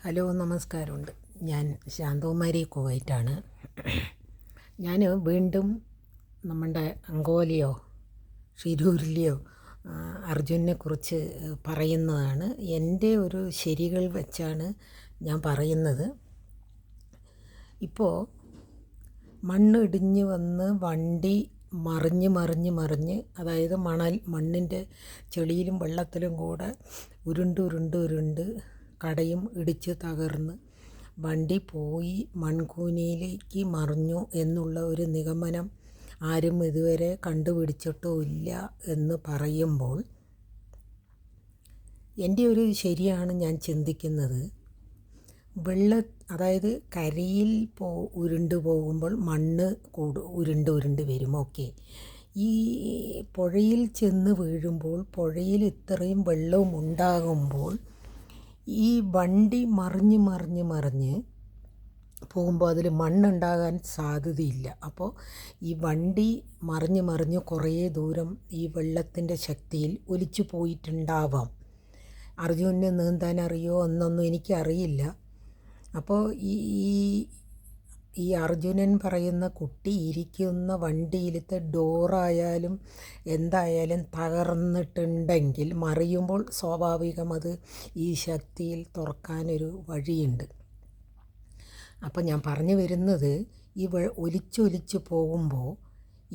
Hello, നമസ്കാരമുണ്ട്. ഞാൻ ശാന്തകുമാരി കുവൈറ്റാണ്. ഞാൻ വീണ്ടും നമ്മുടെ അങ്കോലയോ ഷിരൂരിലെയോ അർജുനെ കുറിച്ച് പറയുന്നതാണ്. എൻ്റെ ഒരു ശരികൾ വെച്ചാണ് ഞാൻ പറയുന്നത്. ഇപ്പോൾ മണ്ണ് ഇടിഞ്ഞ് വന്ന് വണ്ടി മറിഞ്ഞ് അതായത് മണ്ണിൻ്റെ ചെളിയിലും വെള്ളത്തിലും കൂടെ ഉരുണ്ട് കടയും ഇടിച്ച് തകർന്ന് വണ്ടി പോയി മൺകൂനയിലേക്ക് മറിഞ്ഞു എന്നുള്ള ഒരു നിഗമനം ആരും ഇതുവരെ കണ്ടുപിടിച്ചിട്ടുമില്ല എന്ന് പറയുമ്പോൾ എൻ്റെ ഒരു ശരിയാണ് ഞാൻ ചിന്തിക്കുന്നത്. അതായത് കരയിൽ ഉരുണ്ട് പോകുമ്പോൾ മണ്ണ് ഉരുണ്ട് വരും. ഓക്കെ, ഈ പുഴയിൽ ചെന്ന് വീഴുമ്പോൾ പുഴയിൽ ഇത്രയും വെള്ളവും ഉണ്ടാകുമ്പോൾ ഈ വണ്ടി മറിഞ്ഞ് പോകുമ്പോൾ അതിൽ മണ്ണുണ്ടാകാൻ സാധ്യതയില്ല. അപ്പോൾ ഈ വണ്ടി മറിഞ്ഞ് കുറേ ദൂരം ഈ വെള്ളത്തിൻ്റെ ശക്തിയിൽ ഒലിച്ചു പോയിട്ടുണ്ടാവാം. അർജുനന് നീന്താൻ അറിയോ എന്നൊന്നും എനിക്കറിയില്ല. അപ്പോൾ ഈ അർജുനൻ പറയുന്ന കുട്ടി ഇരിക്കുന്ന വണ്ടിയിലത്തെ ഡോറായാലും എന്തായാലും തകർന്നിട്ടുണ്ടെങ്കിൽ മറിയുമ്പോൾ സ്വാഭാവികം അത് ഈ ശക്തിയിൽ തുറക്കാനൊരു വഴിയുണ്ട്. അപ്പോൾ ഞാൻ പറഞ്ഞു വരുന്നത്, ഈ ഒലിച്ചൊലിച്ച് പോകുമ്പോൾ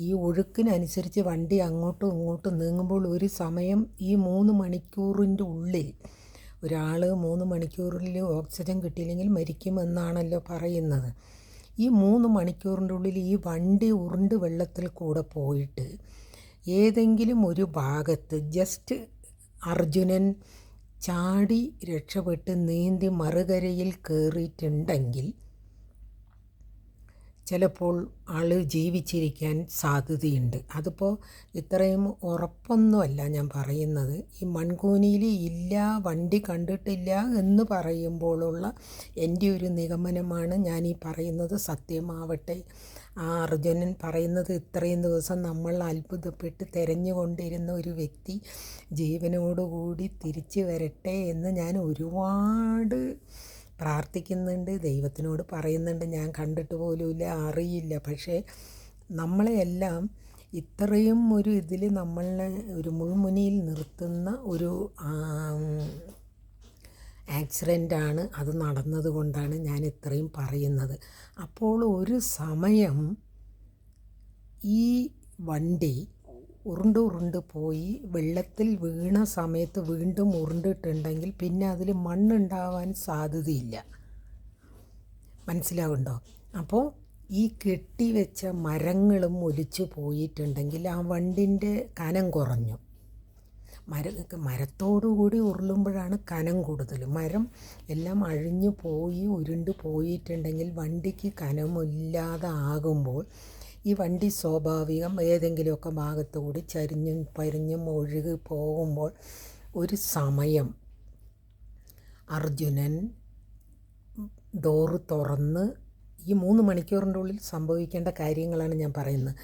ഈ ഒഴുക്കിനനുസരിച്ച് വണ്ടി അങ്ങോട്ടും ഇങ്ങോട്ടും നീങ്ങുമ്പോൾ ഒരു സമയം ഈ 3 മണിക്കൂറിൻ്റെ ഉള്ളിൽ ഒരാൾ 3 മണിക്കൂറിൽ ഓക്സിജൻ കിട്ടിയില്ലെങ്കിൽ മരിക്കുമെന്നാണല്ലോ പറയുന്നത്. ഈ 3 മണിക്കൂറിൻ്റെ ഉള്ളിൽ ഈ വണ്ടി ഉരുണ്ട് വെള്ളത്തിൽ കൂടെ പോയിട്ട് ഏതെങ്കിലും ഒരു ഭാഗത്ത് ജസ്റ്റ് അർജുനൻ ചാടി രക്ഷപ്പെട്ട് നീന്തി മറുകരയിൽ കയറിയിട്ടുണ്ടെങ്കിൽ ചിലപ്പോൾ ആൾ ജീവിച്ചിരിക്കാൻ സാധ്യതയുണ്ട്. അതിപ്പോൾ ഇത്രയും ഉറപ്പൊന്നുമല്ല ഞാൻ പറയുന്നത്. ഈ മൺകൂനിയിൽ ഇല്ല, വണ്ടി കണ്ടിട്ടില്ല എന്ന് പറയുമ്പോഴുള്ള എൻ്റെ ഒരു നിഗമനമാണ് ഞാൻ ഈ പറയുന്നത്. സത്യമാവട്ടെ, ആ അർജുനൻ പറയുന്നത് ഇത്രയും ദിവസം നമ്മൾ അത്ഭുതപ്പെട്ട് തിരഞ്ഞുകൊണ്ടിരുന്ന ഒരു വ്യക്തി ജീവനോടുകൂടി തിരിച്ചു വരട്ടെ എന്ന് ഞാൻ ഒരുപാട് പ്രാർത്ഥിക്കുന്നുണ്ട്, ദൈവത്തിനോട് പറയുന്നുണ്ട്. ഞാൻ കണ്ടിട്ട് പോലുമില്ല, അറിയില്ല. പക്ഷേ നമ്മളെയെല്ലാം ഇത്രയും ഒരു ഇതിൽ നമ്മളെ ഒരു മുൾമുനയിൽ നിർത്തുന്ന ഒരു ആക്സിഡൻ്റാണ് അത് നടന്നത് കൊണ്ടാണ് ഞാൻ ഇത്രയും പറയുന്നത്. അപ്പോൾ ഒരു സമയം ഈ വണ്ടി ഉരുണ്ട് പോയി വെള്ളത്തിൽ വീണ സമയത്ത് വീണ്ടും ഉരുണ്ടിട്ടുണ്ടെങ്കിൽ പിന്നെ അതിൽ മണ്ണുണ്ടാവാൻ സാധ്യതയില്ല. മനസ്സിലാവുണ്ടോ? അപ്പോൾ ഈ കെട്ടിവെച്ച മരങ്ങളും ഒലിച്ചു പോയിട്ടുണ്ടെങ്കിൽ ആ വണ്ടിൻ്റെ കനം കുറഞ്ഞു. മരത്തോടുകൂടി ഉരുളുമ്പോഴാണ് കനം കൂടുതൽ. മരം എല്ലാം അഴിഞ്ഞു പോയി ഉരുണ്ട് പോയിട്ടുണ്ടെങ്കിൽ വണ്ടിക്ക് കനമില്ലാതെ ആകുമ്പോൾ ഈ വണ്ടി സ്വാഭാവികം ഏതെങ്കിലുമൊക്കെ ഭാഗത്തുകൂടി ചരിഞ്ഞും ഒഴുകി പോകുമ്പോൾ ഒരു സമയം അർജുനൻ ഡോറ് തുറന്ന്, ഈ 3 മണിക്കൂറിൻ്റെ ഉള്ളിൽ സംഭവിക്കേണ്ട കാര്യങ്ങളാണ് ഞാൻ പറയുന്നത്,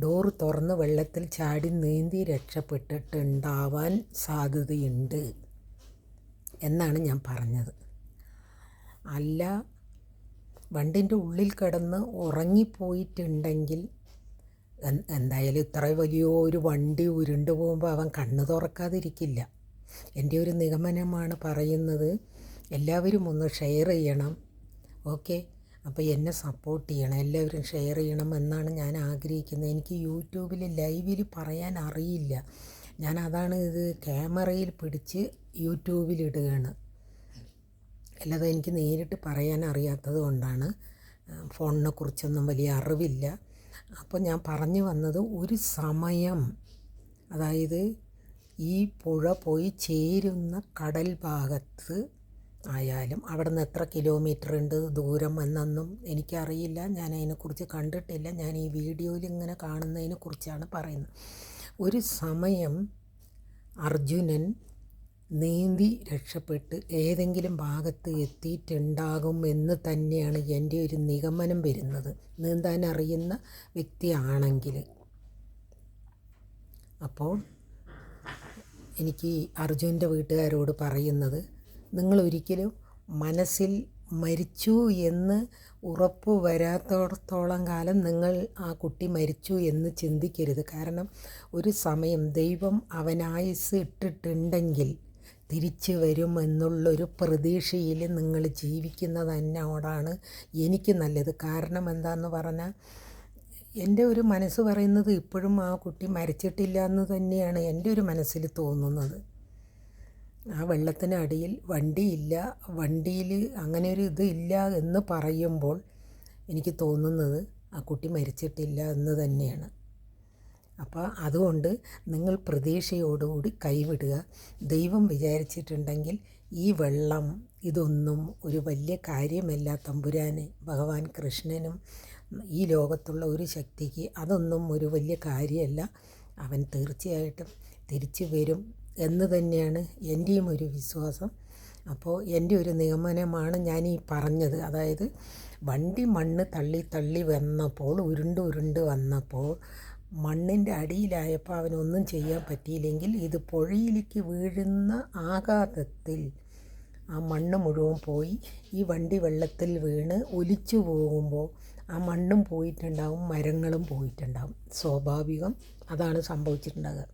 ഡോറ് തുറന്ന് വെള്ളത്തിൽ ചാടി നീന്തി രക്ഷപ്പെട്ടിട്ടുണ്ടാവാൻ സാധ്യതയുണ്ട് എന്നാണ് ഞാൻ പറഞ്ഞത്. അല്ല, വണ്ടിൻ്റെ ഉള്ളിൽ കിടന്ന് ഉറങ്ങിപ്പോയിട്ടുണ്ടെങ്കിൽ എന്തായാലും ഇത്ര വലിയൊരു വണ്ടി ഉരുണ്ട് പോകുമ്പോൾ അവൻ കണ്ണ് തുറക്കാതിരിക്കില്ല. എൻ്റെ ഒരു നിഗമനമാണ് പറയുന്നത്. എല്ലാവരും ഒന്ന് ഷെയർ ചെയ്യണം. ഓക്കെ, അപ്പോൾ എന്നെ സപ്പോർട്ട് ചെയ്യണം, എല്ലാവരും ഷെയർ ചെയ്യണം എന്നാണ് ഞാൻ ആഗ്രഹിക്കുന്നത്. എനിക്ക് യൂട്യൂബിൽ ലൈവിൽ പറയാൻ അറിയില്ല. ഞാൻ അതാണ് ഇത് ക്യാമറയിൽ പിടിച്ച് യൂട്യൂബിലിടുകയാണ്. അല്ലാതെ എനിക്ക് നേരിട്ട് പറയാൻ അറിയാത്തത് കൊണ്ടാണ്. ഫോണിനെ കുറിച്ചൊന്നും വലിയ അറിവില്ല. അപ്പോൾ ഞാൻ പറഞ്ഞു വന്നത്, ഒരു സമയം, അതായത് ഈ പുഴ പോയി ചേരുന്ന കടൽ ഭാഗത്ത് ആയാലും അവിടെ നിന്ന് എത്ര കിലോമീറ്റർ ഉണ്ട് ദൂരം എന്നൊന്നും എനിക്കറിയില്ല. ഞാൻ അതിനെക്കുറിച്ച് കണ്ടിട്ടില്ല. ഞാൻ ഈ വീഡിയോയിൽ ഇങ്ങനെ കാണുന്നതിനെക്കുറിച്ചാണ് പറയുന്നത്. ഒരു സമയം അർജുനൻ നീന്തി രക്ഷപ്പെട്ട് ഏതെങ്കിലും ഭാഗത്ത് എത്തിയിട്ടുണ്ടാകും എന്ന് തന്നെയാണ് എൻ്റെ ഒരു നിഗമനം വരുന്നത്, നീന്താൻ അറിയുന്ന വ്യക്തിയാണെങ്കിൽ. അപ്പോൾ എനിക്ക് അർജുൻ്റെ വീട്ടുകാരോട് പറയുന്നത്, നിങ്ങളൊരിക്കലും മനസ്സിൽ മരിച്ചു എന്ന് ഉറപ്പ് വരാത്തിടത്തോളം കാലം നിങ്ങൾ ആ കുട്ടി മരിച്ചു എന്ന് ചിന്തിക്കരുത്. കാരണം ഒരു സമയം ദൈവം അവനായുസ്സ് ഇട്ടിട്ടുണ്ടെങ്കിൽ തിരിച്ചു വരുമെന്നുള്ളൊരു പ്രതീക്ഷയിൽ നിങ്ങൾ ജീവിക്കുന്നത് തന്നോടാണ് എനിക്ക് നല്ലത്. കാരണം എന്താണെന്ന് പറഞ്ഞാൽ എൻ്റെ ഒരു മനസ്സ് പറയുന്നത് ഇപ്പോഴും ആ കുട്ടി മരിച്ചിട്ടില്ല എന്ന് തന്നെയാണ് എൻ്റെ ഒരു മനസ്സിൽ തോന്നുന്നത്. ആ വെള്ളത്തിനടിയിൽ വണ്ടിയില്ല, വണ്ടിയിൽ അങ്ങനെ ഒരു ഇതില്ല എന്ന് പറയുമ്പോൾ എനിക്ക് തോന്നുന്നത് ആ കുട്ടി മരിച്ചിട്ടില്ല എന്ന് തന്നെയാണ്. അപ്പോൾ അതുകൊണ്ട് നിങ്ങൾ പ്രതീക്ഷയോടുകൂടി കൈവിടുക. ദൈവം വിചാരിച്ചിട്ടുണ്ടെങ്കിൽ ഈ വെള്ളം ഇതൊന്നും ഒരു വലിയ കാര്യമല്ല തമ്പുരാന്, ഭഗവാൻ കൃഷ്ണനും ഈ ലോകത്തുള്ള ഒരു ശക്തിക്ക് അതൊന്നും ഒരു വലിയ കാര്യമല്ല. അവൻ തീർച്ചയായിട്ടും തിരിച്ചു വരും എന്ന് തന്നെയാണ് എൻ്റെയും ഒരു വിശ്വാസം. അപ്പോൾ എൻ്റെ ഒരു നിഗമനമാണ് ഞാൻ ഈ പറഞ്ഞത്. അതായത് വണ്ടി മണ്ണ് തള്ളി തള്ളി വന്നപ്പോൾ, ഉരുണ്ട് വന്നപ്പോൾ, മണ്ണിൻ്റെ അടിയിലായപ്പോൾ അവനൊന്നും ചെയ്യാൻ പറ്റിയില്ലെങ്കിൽ ഇത് പുഴയിലേക്ക് വീഴുന്ന ആഘാതത്തിൽ ആ മണ്ണ് മുഴുവൻ പോയി ഈ വണ്ടി വെള്ളത്തിൽ വീണ് ഒലിച്ചു പോകുമ്പോൾ ആ മണ്ണും പോയിട്ടുണ്ടാവും, മരങ്ങളും പോയിട്ടുണ്ടാവും. സ്വാഭാവികം അതാണ് സംഭവിച്ചിട്ടുണ്ടാകുക.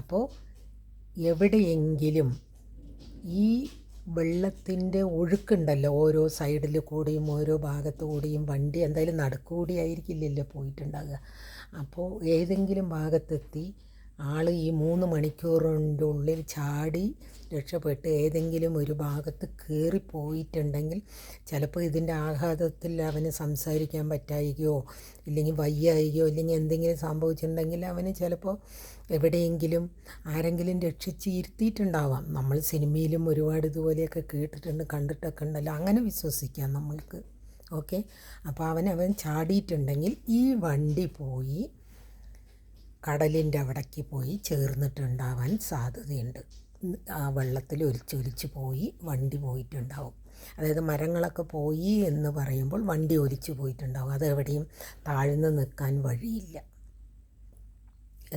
അപ്പോൾ എവിടെയെങ്കിലും ഈ വെള്ളത്തിൻ്റെ ഒഴുക്കുണ്ടല്ലോ, ഓരോ സൈഡിൽ കൂടിയും ഓരോ ഭാഗത്തു കൂടിയും വണ്ടി എന്തായാലും നടുക്കുകൂടി ആയിരിക്കില്ലല്ലോ പോയിട്ടുണ്ടാകുക. അപ്പോൾ ഏതെങ്കിലും ഭാഗത്തെത്തി ആൾ ഈ 3 മണിക്കൂറിൻ്റെ ഉള്ളിൽ ചാടി രക്ഷപ്പെട്ട് ഏതെങ്കിലും ഒരു ഭാഗത്ത് കയറിപ്പോയിട്ടുണ്ടെങ്കിൽ ചിലപ്പോൾ ഇതിൻ്റെ ആഘാതത്തിൽ അവന് സംസാരിക്കാൻ പറ്റായികയോ ഇല്ലെങ്കിൽ വയ്യായികയോ ഇല്ലെങ്കിൽ എന്തെങ്കിലും സംഭവിച്ചിട്ടുണ്ടെങ്കിൽ അവന് ചിലപ്പോൾ എവിടെയെങ്കിലും ആരെങ്കിലും രക്ഷിച്ച് ഇരുത്തിയിട്ടുണ്ടാവാം. നമ്മൾ സിനിമയിലും ഒരുപാട് ഇതുപോലെയൊക്കെ കേട്ടിട്ടുണ്ട്, കണ്ടിട്ടൊക്കെ ഉണ്ടല്ലോ. അങ്ങനെ വിശ്വസിക്കാം നമ്മൾക്ക്. ഓക്കെ. അപ്പോൾ അവൻ ചാടിയിട്ടുണ്ടെങ്കിൽ ഈ വണ്ടി പോയി കടലിൻ്റെ അവിടേക്ക് പോയി ചേർന്നിട്ടുണ്ടാവാൻ സാധ്യതയുണ്ട്. ആ വെള്ളത്തിൽ ഒലിച്ചൊലിച്ച് പോയി വണ്ടി പോയിട്ടുണ്ടാവും. അതായത് മരങ്ങളൊക്കെ പോയി എന്ന് പറയുമ്പോൾ വണ്ടി ഒലിച്ചു പോയിട്ടുണ്ടാവും. അതെവിടെയും താഴ്ന്നു നിൽക്കാൻ വഴിയില്ല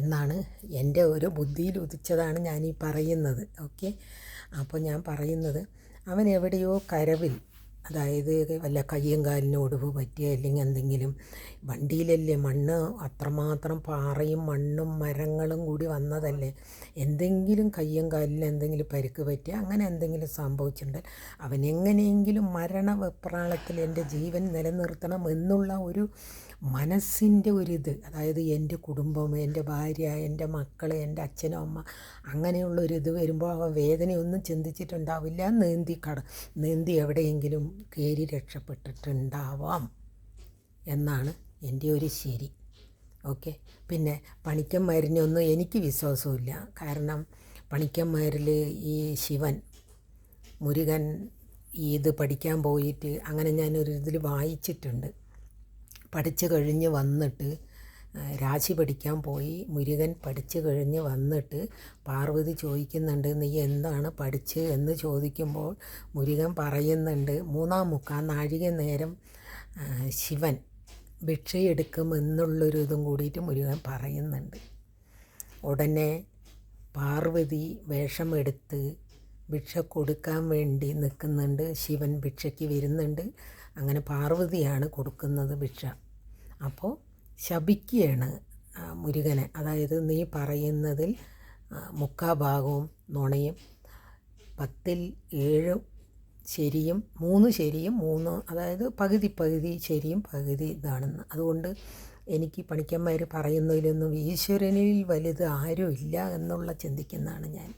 എന്നാണ് എൻ്റെ ഒരു ബുദ്ധിയിൽ ഉദിച്ചതാണ് ഞാനീ പറയുന്നത്. ഓക്കെ. അപ്പോൾ ഞാൻ പറയുന്നത് അവൻ എവിടെയോ കരവിൽ, അതായത് വല്ല കയ്യും കാലിനും ഒടിവ് പറ്റിയ അല്ലെങ്കിൽ എന്തെങ്കിലും വണ്ടിയിലല്ലേ മണ്ണ് അത്രമാത്രം പാറയും മണ്ണും മരങ്ങളും കൂടി വന്നതല്ലേ, എന്തെങ്കിലും കയ്യും കാലിന് എന്തെങ്കിലും പരിക്ക് പറ്റിയ അങ്ങനെ എന്തെങ്കിലും സംഭവിച്ചിട്ടുണ്ട്. അവൻ എങ്ങനെയെങ്കിലും മരണവെപ്രാളത്തിൽ എൻ്റെ ജീവൻ നിലനിർത്തണം എന്നുള്ള ഒരു മനസ്സിൻ്റെ ഒരിത്, അതായത് എൻ്റെ കുടുംബം, എൻ്റെ ഭാര്യ, എൻ്റെ മക്കൾ, എൻ്റെ അച്ഛനും അമ്മ, അങ്ങനെയുള്ളൊരിത് വരുമ്പോൾ അവൻ വേദനയൊന്നും ചിന്തിച്ചിട്ടുണ്ടാവില്ല. നീന്തി എവിടെയെങ്കിലും കയറി രക്ഷപ്പെട്ടിട്ടുണ്ടാവാം എന്നാണ് എൻ്റെ ഒരു ശരി. ഓക്കെ. പിന്നെ പണിക്കന്മാരിനൊന്നും എനിക്ക് വിശ്വാസമില്ല. കാരണം പണിക്കന്മാരിൽ ഈ ശിവൻ, മുരുകൻ ഇത് പഠിക്കാൻ പോയിട്ട് അങ്ങനെ ഞാനൊരു ഇതിൽ വായിച്ചിട്ടുണ്ട്. പഠിച്ചു കഴിഞ്ഞ് വന്നിട്ട് രാശി പഠിക്കാൻ പോയി. മുരുകൻ പഠിച്ചു കഴിഞ്ഞ് വന്നിട്ട് പാർവതി ചോദിക്കുന്നുണ്ട്, നീ എന്താണ് പഠിച്ച് എന്ന് ചോദിക്കുമ്പോൾ മുരുകൻ പറയുന്നുണ്ട് 3/4 നാഴിക നേരം ശിവൻ ഭിക്ഷയെടുക്കുമെന്നുള്ളൊരു ഇതും കൂടിയിട്ട് മുരുകൻ പറയുന്നുണ്ട്. ഉടനെ പാർവതി വേഷമെടുത്ത് ഭിക്ഷ കൊടുക്കാൻ വേണ്ടി നിൽക്കുന്നുണ്ട്. ശിവൻ ഭിക്ഷയ്ക്ക് വരുന്നുണ്ട്. അങ്ങനെ പാർവതിയാണ് കൊടുക്കുന്നത് ഭിക്ഷ. അപ്പോൾ ശപിക്കുകയാണ് മുരുകനെ. അതായത് നീ പറയുന്നതിൽ 3/4 ഭാഗവും നുണയും, 10ൽ 7 ശരിയും 3 ശരിയും 3, അതായത് പകുതി ശരിയും പകുതി ഇതാണെന്ന്. അതുകൊണ്ട് എനിക്ക് പണിക്കന്മാർ പറയുന്നതിലൊന്നും ഈശ്വരനിൽ വലുത് ആരും ഇല്ല എന്നുള്ള ചിന്തിക്കുന്നതാണ് ഞാൻ.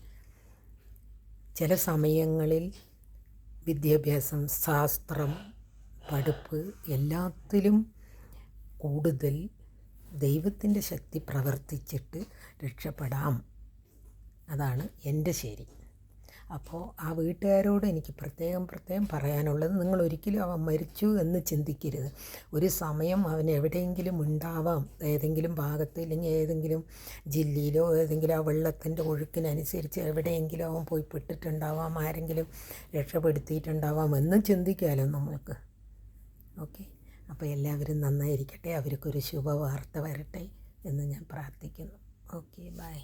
ചില സമയങ്ങളിൽ വിദ്യാഭ്യാസം, ശാസ്ത്രം, പഠിപ്പ് എല്ലാത്തിലും കൂടുതൽ ദൈവത്തിൻ്റെ ശക്തി പ്രവർത്തിച്ചിട്ട് രക്ഷപ്പെടാം. അതാണ് എൻ്റെ ശരി. അപ്പോൾ ആ വീട്ടുകാരോട് എനിക്ക് പ്രത്യേകം പറയാനുള്ളത്, നിങ്ങൾ ഒരിക്കലും അവൻ മരിച്ചു എന്ന് ചിന്തിക്കരുത്. ഒരു സമയം അവൻ എവിടെയെങ്കിലും ഉണ്ടാവാം, ഏതെങ്കിലും ഭാഗത്ത് ഇല്ലെങ്കിൽ ഏതെങ്കിലും ജില്ലയിലോ ഏതെങ്കിലും ആ വെള്ളത്തിൻ്റെ ഒഴുക്കിനനുസരിച്ച് എവിടെയെങ്കിലും അവൻ പോയി പെട്ടിട്ടുണ്ടാവാം, ആരെങ്കിലും രക്ഷപ്പെടുത്തിയിട്ടുണ്ടാവാം എന്ന് ചിന്തിക്കാമല്ലോ നമ്മൾക്ക്. ഓക്കെ. അപ്പോൾ എല്ലാവരും നന്നായിരിക്കട്ടെ, അവർക്കൊരു ശുഭവാർത്ത വരട്ടെ എന്ന് ഞാൻ പ്രാർത്ഥിക്കുന്നു. Okay, by.